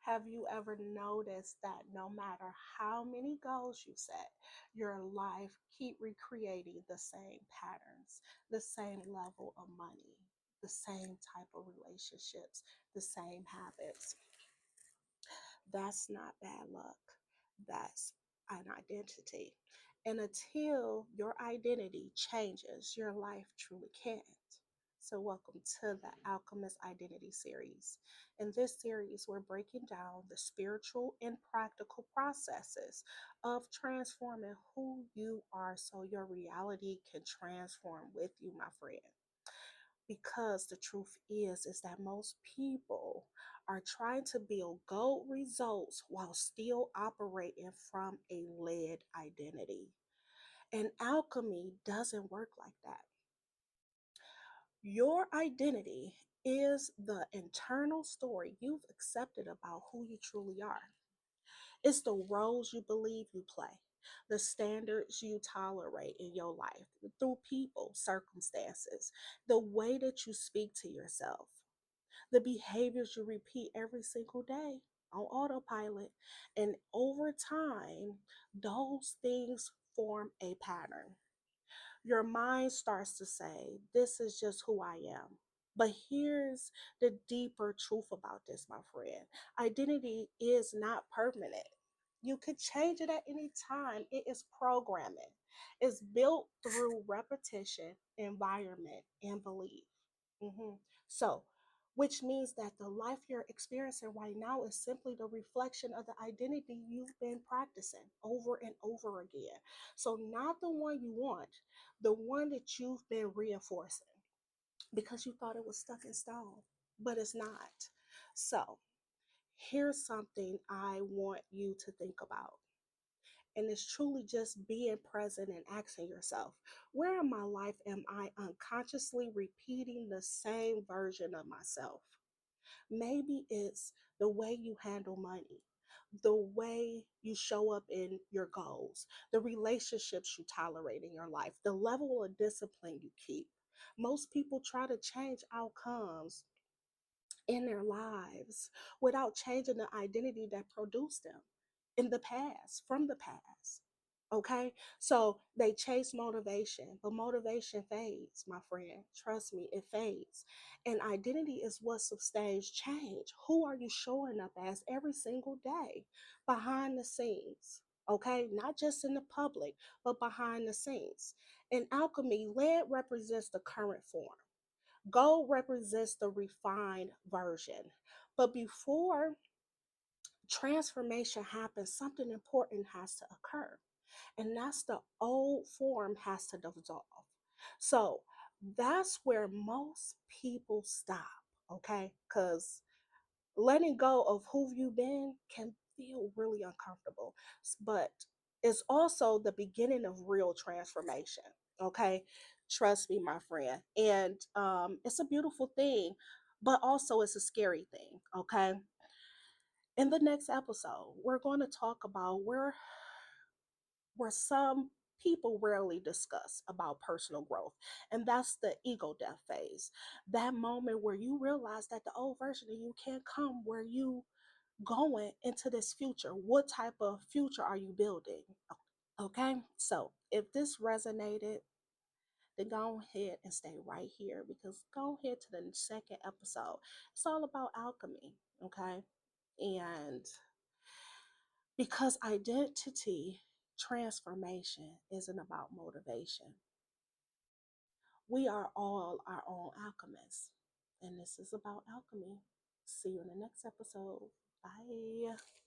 Have you ever noticed that no matter how many goals you set, your life keep recreating the same patterns, the same level of money, the same type of relationships, the same habits? That's not bad luck. That's an identity. And until your identity changes, your life truly can't. So, welcome to the Alchemist Identity series. In this series, we're breaking down the spiritual and practical processes of transforming who you are so your reality can transform with you, my friend. Because the truth is that most people are trying to build gold results while still operating from a lead identity. And alchemy doesn't work like that. Your identity is the internal story you've accepted about who you truly are. It's the roles you believe you play, the standards you tolerate in your life through people, circumstances, the way that you speak to yourself, the behaviors you repeat every single day on autopilot. And over time, those things form a pattern. Your mind starts to say, this is just who I am. But here's the deeper truth about this, my friend. Identity is not permanent. You could change it at any time. It is programming. It's built through repetition, environment, and belief. Mhm. So, which means that the life you're experiencing right now is simply the reflection of the identity you've been practicing over and over again. So, not the one you want, the one that you've been reinforcing because you thought it was stuck in stone, but it's not. So, here's something I want you to think about. And it's truly just being present and asking yourself, where in my life am I unconsciously repeating the same version of myself? Maybe it's the way you handle money, the way you show up in your goals, the relationships you tolerate in your life, the level of discipline you keep. Most people try to change outcomes in their lives without changing the identity that produced them in the past, from the past. Okay, so they chase motivation, but motivation fades, my friend. Trust me, it fades. And identity is what sustains change. Who are you showing up as every single day behind the scenes? Okay, not just in the public, but behind the scenes. In alchemy, lead represents the current form. Gold represents the refined version. But before transformation happens, something important has to occur. And that's the old form has to dissolve. So that's where most people stop, okay? Because letting go of who you've been can feel really uncomfortable, but it's also the beginning of real transformation. Okay, trust me, my friend. And it's a beautiful thing, but also it's a scary thing. Okay, in the next episode, we're going to talk about where some people rarely discuss about personal growth, and that's the ego death phase. That moment where you realize that the old version of you can't come where you going into this future. What type of future are you building? Okay, so if this resonated, then go ahead and stay right here because go ahead to the second episode. It's all about alchemy, okay? And because identity transformation isn't about motivation, we are all our own alchemists, and this is about alchemy. See you in the next episode. Bye.